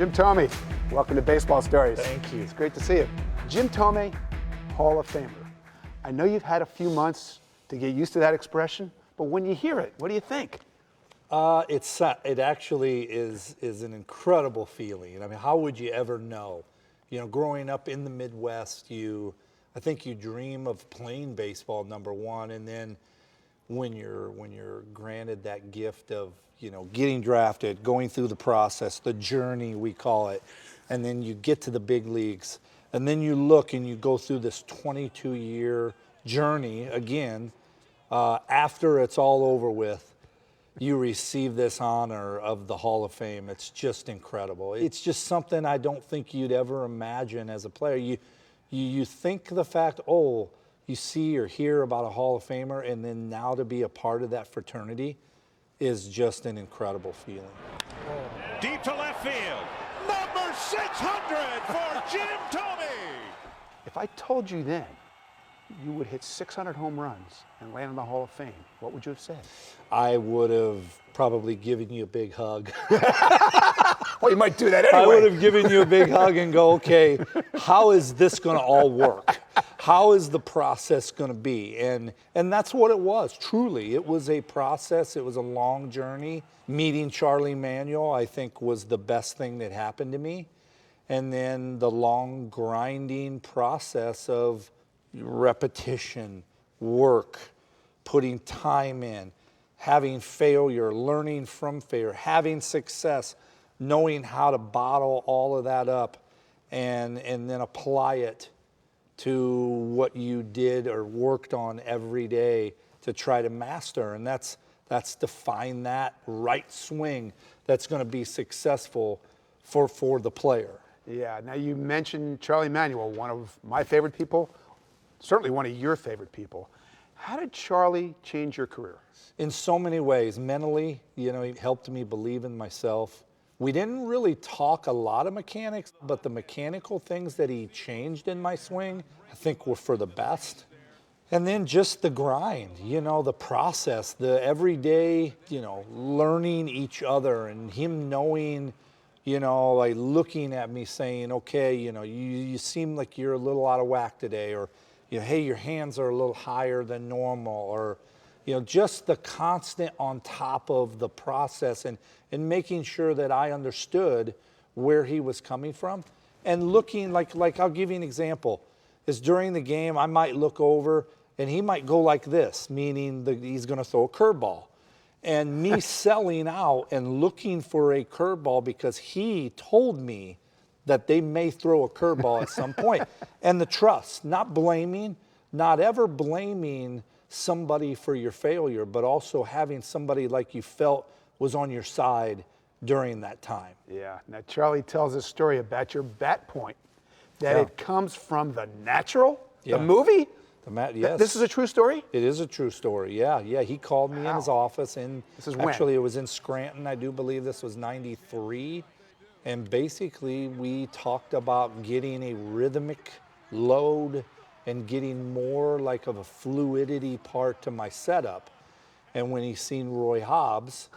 Jim Thome, welcome to Baseball Stories. Thank you. It's great to see you. Jim Thome, Hall-of-Famer. I know you've had a few months to get used to that expression, but when you hear it, what do you think? It actually is an incredible feeling. I mean, how would you ever know? You know, growing up in the Midwest, I think you dream of playing baseball, number one, and then when you're granted that gift of, getting drafted, going through the process, the journey we call it, and then you get to the big leagues, and then you look and you go through this 22-year journey again. After it's all over with, you receive this honor of the Hall of Fame. It's just incredible. It's just something I don't think you'd ever imagine as a player. You think the fact, you see or hear about a Hall of Famer, and then now to be a part of that fraternity is just an incredible feeling. Deep to left field, number 600 for Jim Thome. If I told you then you would hit 600 home runs and land in the Hall of Fame, what would you have said? I would have probably given you a big hug. Well, you might do that anyway. I would have given you a big hug and go, okay, how is this going to all work? How is the process going to be? And that's what it was, truly. It was a process. It was a long journey. Meeting Charlie Manuel, I think, was the best thing that happened to me. And then the long grinding process of repetition, work, putting time in, having failure, learning from failure, having success, knowing how to bottle all of that up and then apply it to what you did or worked on every day to try to master. And that's to find that right swing that's going to be successful for the player. Yeah, now you mentioned Charlie Manuel, one of my favorite people, certainly one of your favorite people. How did Charlie change your career? In so many ways. Mentally, he helped me believe in myself. We didn't really talk a lot of mechanics, but the mechanical things that he changed in my swing, I think were for the best. And then just the grind, the process, the everyday, learning each other and him knowing, like looking at me saying, okay, you seem like you're a little out of whack today, or, hey, your hands are a little higher than normal, or, just the constant on top of the process and making sure that I understood where he was coming from. And looking, like I'll give you an example, is during the game, I might look over and he might go like this, meaning that he's going to throw a curveball. And me selling out and looking for a curveball because he told me that they may throw a curveball at some point. And the trust, not blaming, not ever blaming somebody for your failure, but also having somebody like you felt was on your side during that time. Yeah. Now, Charlie tells a story about your bat point, that it comes from The Natural, the movie? Yes. This is a true story? It is a true story, yeah. He called me in his office. This is actually, when? it was in Scranton. I do believe this was 93. And basically, we talked about getting a rhythmic load and getting more like of a fluidity part to my setup. And when he seen Roy Hobbs,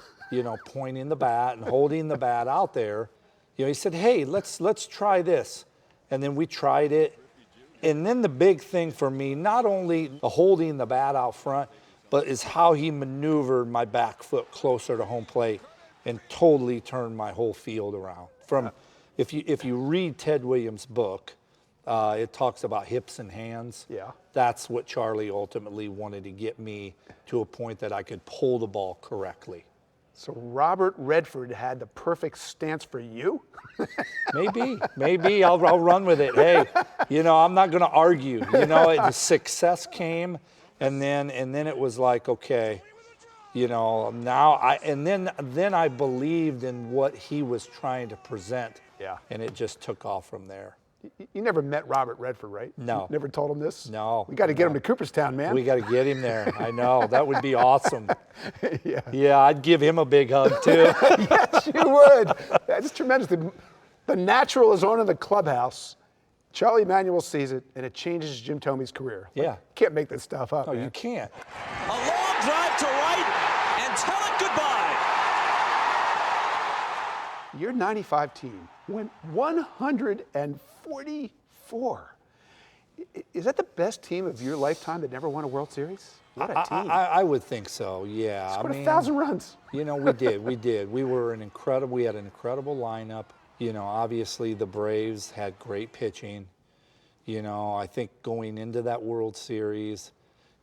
pointing the bat and holding the bat out there, he said, hey, let's try this. And then we tried it. And then the big thing for me, not only holding the bat out front, but is how he maneuvered my back foot closer to home plate and totally turned my whole field around. If you read Ted Williams' book, it talks about hips and hands. Yeah. That's what Charlie ultimately wanted to get me to a point that I could pull the ball correctly. So Robert Redford had the perfect stance for you? Maybe I'll run with it. Hey, I'm not going to argue. The success came, and then it was like, okay, now then I believed in what he was trying to present. Yeah. And it just took off from there. You never met Robert Redford, right? No. You never told him this? No. We got to get him to Cooperstown, man. We got to get him there. I know. That would be awesome. Yeah. Yeah, I'd give him a big hug, too. Yes, you would. That's tremendous. The Natural is on in the clubhouse. Charlie Manuel sees it, and it changes Jim Thome's career. Yeah. You can't make this stuff up, No, man. you can't. A long drive to right and tell it goodbye. Your 95 team went 144. Is that the best team of your lifetime that never won a World Series? What a team. I would think so, yeah. Scored 1,000 runs. You know, we did. We did. We had an incredible lineup. You know, obviously the Braves had great pitching. You know, I think going into that World Series,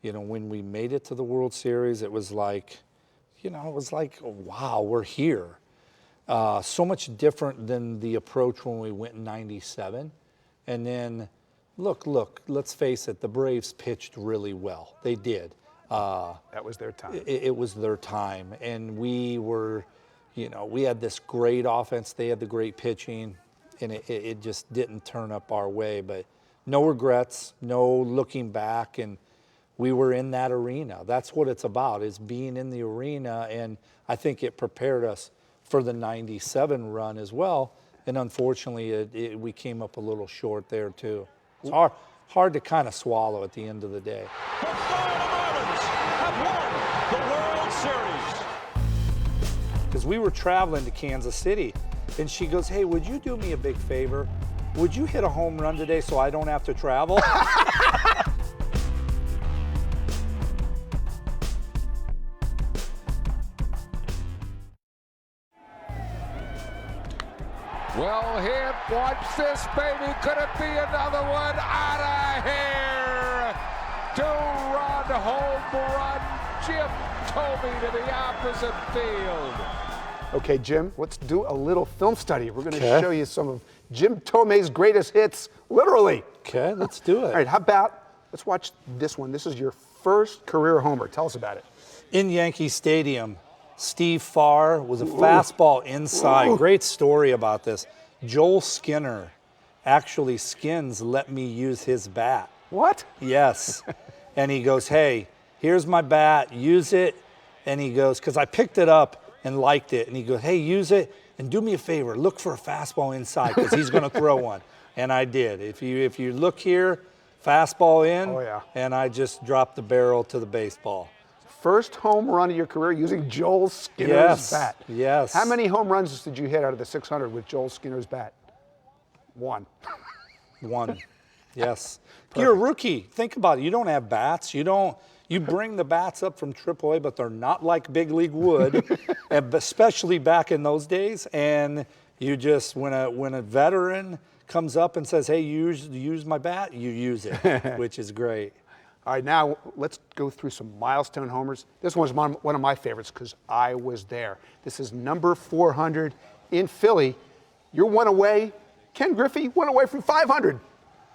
you know, when we made it to the World Series, it was like, wow, we're here. So much different than the approach when we went in '97. And then, look, let's face it, the Braves pitched really well. They did. That was their time. It was their time. And we were, you know, we had this great offense. They had the great pitching. And it just didn't turn up our way. But no regrets, no looking back. And we were in that arena. That's what it's about, is being in the arena. And I think it prepared us for the '97 run as well. And unfortunately, we came up a little short there too. It's hard to kind of swallow at the end of the day. The Marlins have won the World Series. Because we were traveling to Kansas City, and she goes, "Hey, would you do me a big favor? Would you hit a home run today so I don't have to travel?" Well hit, watch this baby, could it be another one? Out of here! Two-run home run, Jim Thome to the opposite field. Okay, Jim, let's do a little film study. We're going to show you some of Jim Thome's greatest hits, literally. Okay, let's do it. All right, how about, let's watch this one. This is your first career homer. Tell us about it. In Yankee Stadium, Steve Farr was a fastball inside. Ooh. Great story about this. Joel Skinner, actually Skins let me use his bat. What? Yes. And he goes, "Hey, here's my bat, use it." And he goes, because I picked it up and liked it. And he goes, "Hey, use it and do me a favor, look for a fastball inside because he's going to throw one." And I did. If you look here, fastball in, Oh, yeah. and I just dropped the barrel to the baseball. First home run of your career using Joel Skinner's bat. Yes. How many home runs did you hit out of the 600 with Joel Skinner's bat? One. One. Yes. You're a rookie. Think about it. You don't have bats. You bring the bats up from AAA, but they're not like big league wood, and especially back in those days. And you just, when a veteran comes up and says, "Hey, use my bat," you use it, which is great. All right, now let's go through some milestone homers. This one's one of my favorites because I was there. This is number 400 in Philly. You're one away. Ken Griffey, one away from 500.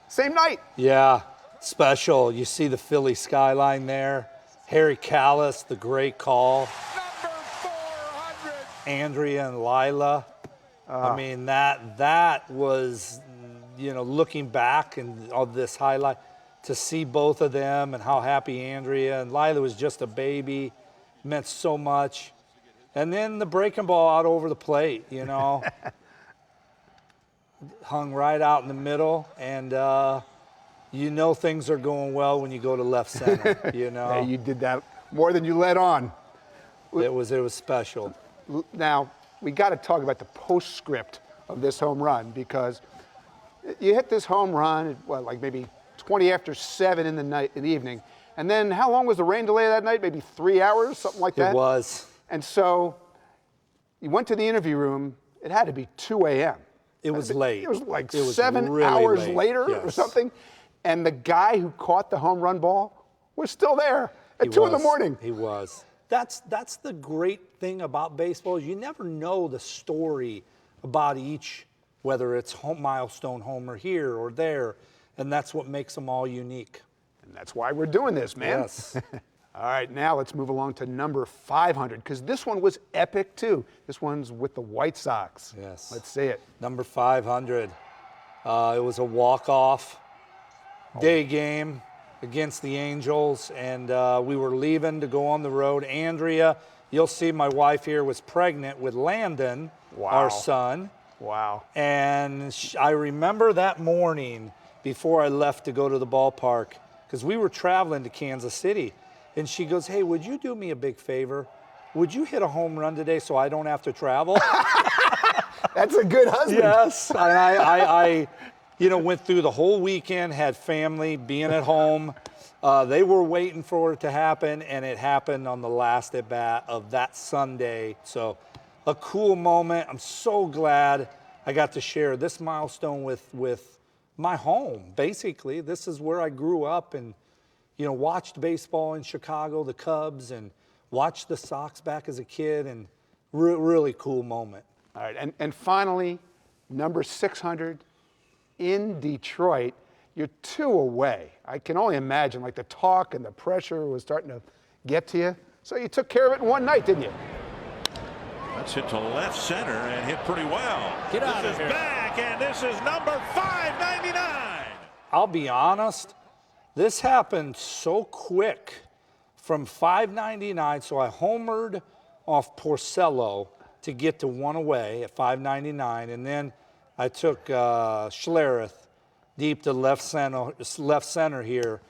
Same night. Yeah, special. You see the Philly skyline there. Harry Callis, the great call. Number 400. Andrea and Lila. I mean, that was, you know, looking back and all this highlight, to see both of them and how happy Andrea and Lila was, just a baby, meant so much. And then the breaking ball out over the plate, you know, hung right out in the middle. And you know things are going well when you go to left center, you know. Hey, you did that more than you let on. It was special. Now, we got to talk about the postscript of this home run, because you hit this home run at, what, like maybe 20 after 7 in the evening. And then how long was the rain delay that night? Maybe 3 hours, something like that? It was. And so you went to the interview room. It had to be 2 a.m. It was late. It was like It was 7 really hours late. later or Yes. something. And the guy who caught the home run ball was still there at 2 in the morning. He was. That's the great thing about baseball, is you never know the story about each, whether it's milestone homer here or there, and that's what makes them all unique. And that's why we're doing this, man. Yes. All right, now let's move along to number 500, because this one was epic too. This one's with the White Sox. Yes. Let's see it. Number 500. It was a walk-off day game against the Angels, and we were leaving to go on the road. Andrea, you'll see my wife here, was pregnant with Landon, our son. Wow. And I remember that morning before I left to go to the ballpark, because we were traveling to Kansas City, and she goes, "Hey, would you do me a big favor? Would you hit a home run today so I don't have to travel?" That's a good husband. Yes, and I went through the whole weekend, had family, being at home. They were waiting for it to happen, and it happened on the last at bat of that Sunday. So a cool moment. I'm so glad I got to share this milestone with my home. Basically, this is where I grew up and, watched baseball in Chicago, the Cubs, and watched the Sox back as a kid, and really cool moment. All right, and finally, number 600 in Detroit. You're 2 away. I can only imagine, like the talk and the pressure was starting to get to you. So you took care of it in one night, didn't you? That's hit to left center and hit pretty well. Get out This of is here. back, and this is number 599. I'll be honest, this happened so quick from 599. So I homered off Porcello to get to 1 away at 599, and then I took Schlereth deep to left center here,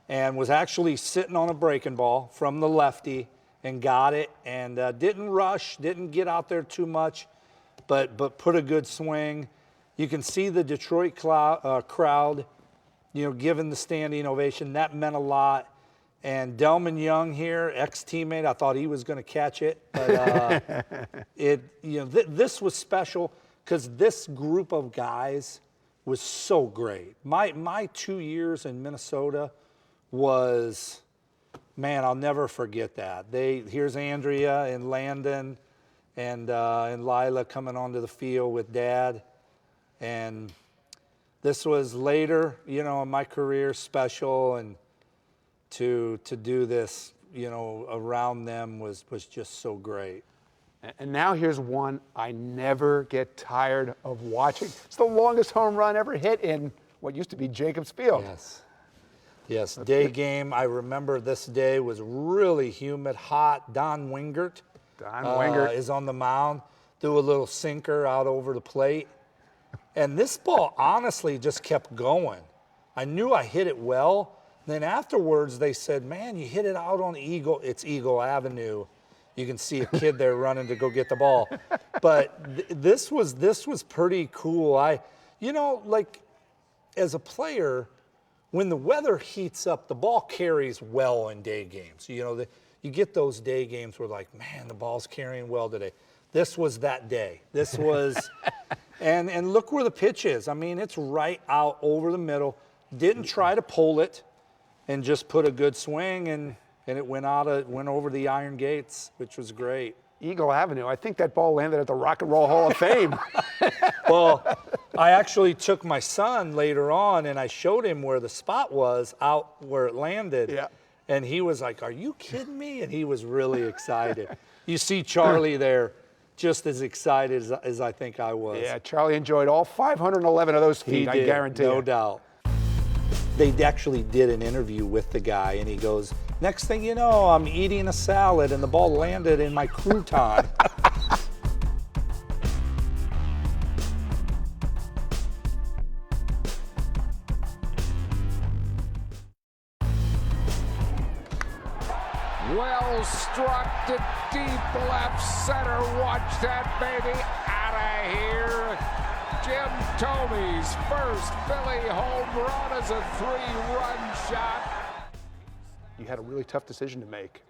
and was actually sitting on a breaking ball from the lefty and got it, and didn't rush, didn't get out there too much, but put a good swing. You can see the Detroit crowd, giving the standing ovation. That meant a lot. And Delman Young here, ex-teammate, I thought he was going to catch it, but this was special because this group of guys was so great. My 2 years in Minnesota was, man, I'll never forget that. Here's Andrea and Landon and Lila coming onto the field with Dad, and this was later, in my career, special, and to do this, around them was just so great. And now here's one I never get tired of watching. It's the longest home run ever hit in what used to be Jacobs Field. Yes, day game. I remember this day was really humid, hot. Don Wingert is on the mound, do a little sinker out over the plate. And this ball honestly just kept going. I knew I hit it well. Then afterwards they said, man, you hit it out on it's Eagle Avenue. You can see a kid there running to go get the ball. But this was pretty cool. As a player, when the weather heats up, the ball carries well in day games. You get those day games where like, man, the ball's carrying well today. This was that day. This was, and look where the pitch is. I mean, it's right out over the middle. Didn't try to pull it, and just put a good swing, and it went over the iron gates, which was great. Eagle Avenue. I think that ball landed at the Rock and Roll Hall of Fame. Well, I actually took my son later on, and I showed him where the spot was out where it landed. Yeah. And he was like, are you kidding me? And he was really excited. You see Charlie there, just as excited as I think I was. Yeah, Charlie enjoyed all 511 of those feet, I guarantee you. No doubt. They actually did an interview with the guy, and he goes, next thing you know, I'm eating a salad, and the ball landed in my crouton. Well struck to deep left center. Watch that baby out of here. Jim Thome's first Philly home run is a 3-run shot. You had a really tough decision to make,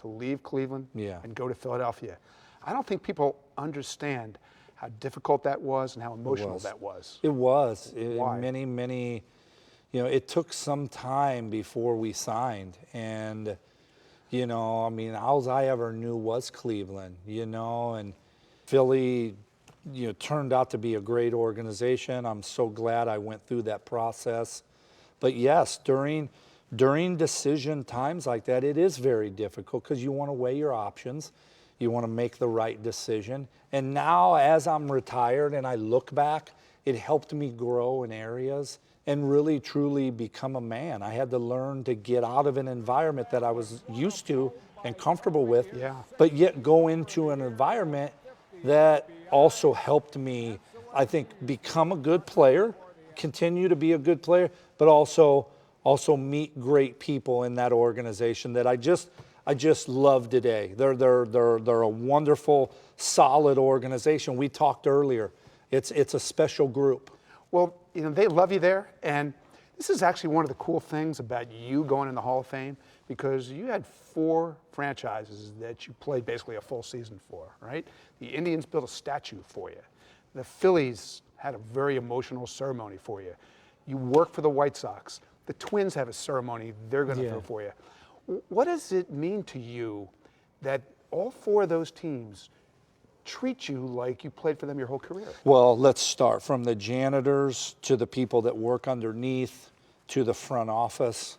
to leave Cleveland Yeah. and go to Philadelphia. I don't think people understand how difficult that was and how emotional that was. It was. Why? Many, it took some time before we signed. And, all I ever knew was Cleveland, and Philly, turned out to be a great organization. I'm so glad I went through that process. But yes, during decision times like that, it is very difficult because you want to weigh your options. You want to make the right decision. And now as I'm retired and I look back, it helped me grow in areas and really truly become a man. I had to learn to get out of an environment that I was used to and comfortable with, but yet go into an environment that also helped me, I think, become a good player, continue to be a good player, but also meet great people in that organization that I just love today. They're a wonderful, solid organization. We talked earlier. It's a special group. Well, they love you there, and this is actually one of the cool things about you going in the Hall of Fame, because you had 4 franchises that you played basically a full season for, right? The Indians built a statue for you. The Phillies had a very emotional ceremony for you. You work for the White Sox. The Twins have a ceremony they're going to throw for you. What does it mean to you that all 4 of those teams treat you like you played for them your whole career? Well, let's start from the janitors to the people that work underneath, to the front office,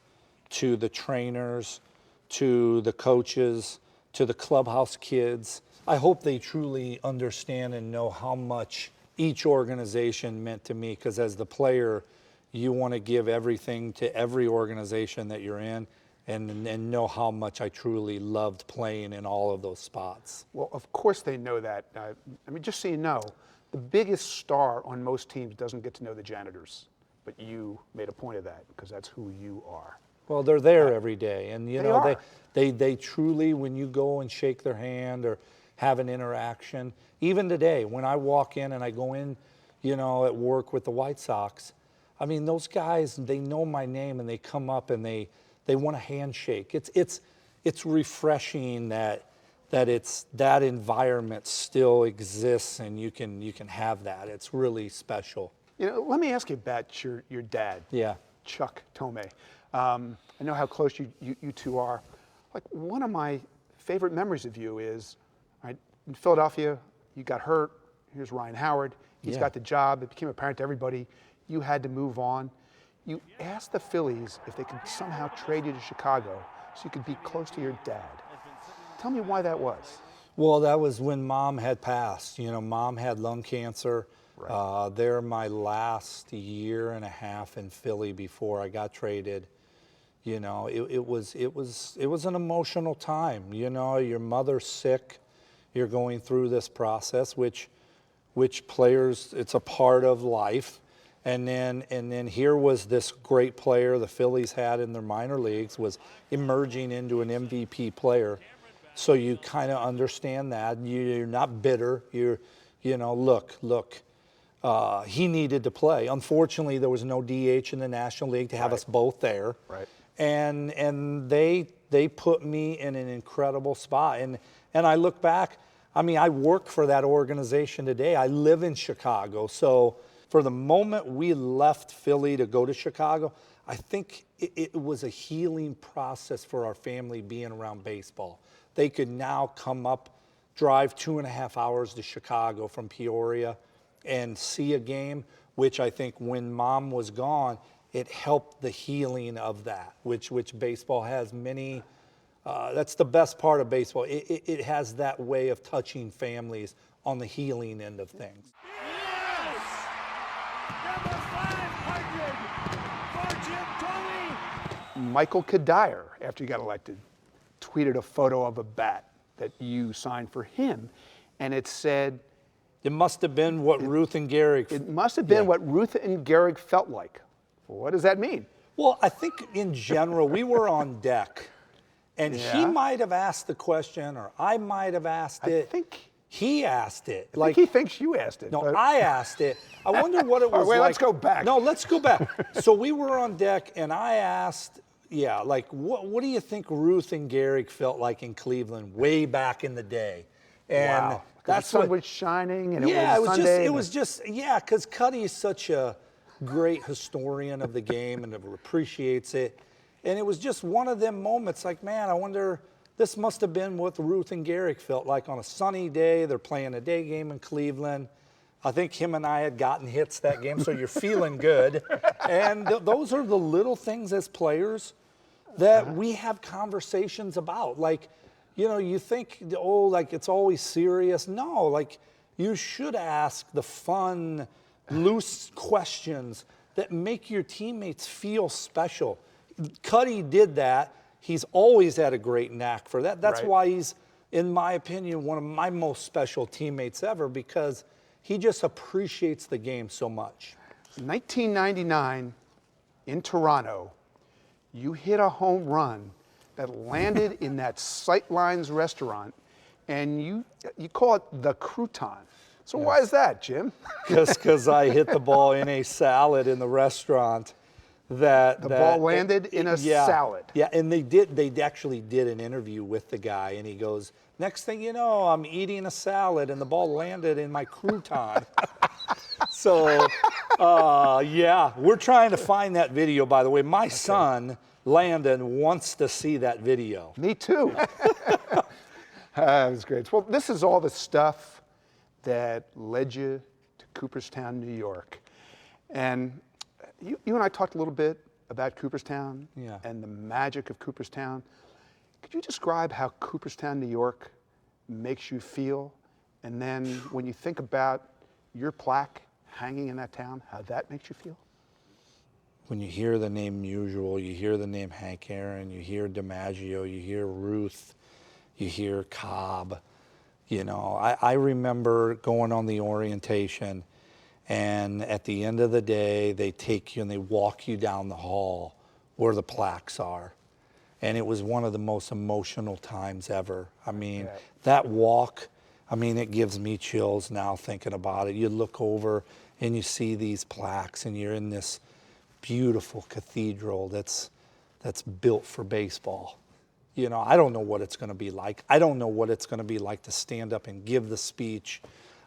to the trainers, to the coaches, to the clubhouse kids. I hope they truly understand and know how much each organization meant to me, because as the player, you want to give everything to every organization that you're in, and know how much I truly loved playing in all of those spots. Well, of course they know that. Just so you know, the biggest star on most teams doesn't get to know the janitors, but you made a point of that because that's who you are. Well, they're there every day, and they truly, when you go and shake their hand or have an interaction, even today when I walk in and I go in, at work with the White Sox, I mean, those guys, they know my name and they come up and they want a handshake. It's refreshing that that environment still exists and you can have that. It's really special. Let me ask you about your dad. Yeah. Chuck Thome. I know how close you two are. Like, one of my favorite memories of you is, right, in Philadelphia, you got hurt. Here's Ryan Howard. He's got the job. It became apparent to everybody you had to move on. You asked the Phillies if they could somehow trade you to Chicago so you could be close to your dad. Tell me why that was. Well, that was when Mom had passed. Mom had lung cancer. Right. There my last year and a half in Philly before I got traded. It was an emotional time. Your mother's sick. You're going through this process, which players, it's a part of life. And then here was this great player the Phillies had in their minor leagues, was emerging into an MVP player. So you kind of understand that. You're not bitter. Look, he needed to play. Unfortunately, there was no DH in the National League to have us both there. Right. And they put me in an incredible spot. And I look back, I work for that organization today. I live in Chicago. So for the moment we left Philly to go to Chicago, I think it was a healing process for our family being around baseball. They could now come up, drive 2.5 hours to Chicago from Peoria and see a game, which I think when Mom was gone, it helped the healing of that, which baseball has many. That's the best part of baseball. It has that way of touching families on the healing end of things. Yes! Number 500 for Jim Thome. Michael Kadire, after you got elected, tweeted a photo of a bat that you signed for him, and it said, It must have been what Ruth and Gehrig. it must have been what Ruth and Gehrig felt like. Well, what does that mean? Well, I think in general, we were on deck, and he might have asked the question, or I might have asked it. I think he asked it. I think he thinks you asked it. No, but I asked it. I wonder what it was wait, like. let's go back. No, let's go back. So we were on deck, and I asked, what do you think Ruth and Gehrig felt like in Cleveland way back in the day? And wow. that's the sun what was shining, and yeah, it was Sunday. it was just because Cuddy is such a great historian of the game and appreciates it. And it was just one of them moments like, man, I wonder, this must have been what Ruth and Gehrig felt like on a sunny day. They're playing a day game in Cleveland. I think him and I had gotten hits that game, so you're feeling good. And those are the little things as players that we have conversations about. Like, you think, like it's always serious. No, like you should ask the fun, loose questions that make your teammates feel special. Cuddy did that. He's always had a great knack for that. That's why he's, in my opinion, one of my most special teammates ever, because he just appreciates the game so much. 1999 in Toronto, you hit a home run that landed in that Sightlines restaurant, and you call it the crouton. So why is that, Jim? Just because I hit the ball in a salad in the restaurant. The ball landed in a salad. Yeah, and they actually did an interview with the guy, and he goes, next thing you know, I'm eating a salad, and the ball landed in my crouton. So, yeah, we're trying to find that video, by the way. My son, Landon, wants to see that video. Me too. That was great. Well, this is all the stuff that led you to Cooperstown, New York. And you and I talked a little bit about Cooperstown and the magic of Cooperstown. Could you describe how Cooperstown, New York makes you feel? And then when you think about your plaque hanging in that town, how that makes you feel? When you hear the name Musial, you hear the name Hank Aaron, you hear DiMaggio, you hear Ruth, you hear Cobb. You know, I remember going on the orientation, and at the end of the day, they take you and they walk you down the hall where the plaques are. And it was one of the most emotional times ever. I mean, that walk, I mean, it gives me chills now thinking about it. You look over and you see these plaques, and you're in this beautiful cathedral that's built for baseball. You know, I don't know what it's going to be like. I don't know what it's going to be like to stand up and give the speech.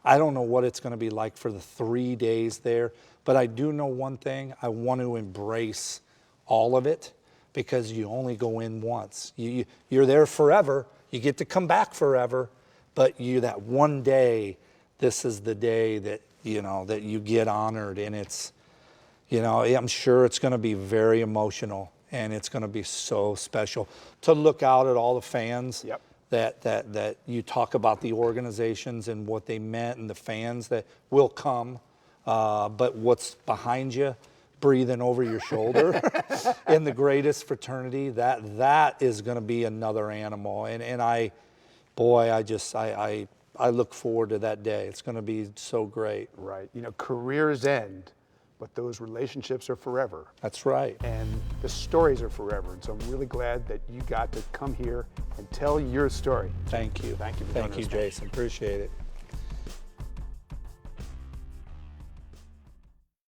I don't know what it's going to be like for the 3 days there, but I do know one thing. I want to embrace all of it, because you only go in once. You're there forever. You get to come back forever, but that one day, this is the day that, you know, that you get honored, and it's, you know, I'm sure it's going to be very emotional, and it's going to be so special to look out at all the fans. Yep. That you talk about the organizations and what they meant, and the fans that will come, but what's behind you, breathing over your shoulder in the greatest fraternity, that is going to be another animal. And I look forward to that day. It's going to be so great. Right. You know, careers end, but those relationships are forever. That's right. And the stories are forever. And so I'm really glad that you got to come here and tell your story. Thank you. Thank you for Thank joining you, us. Jason. Appreciate it.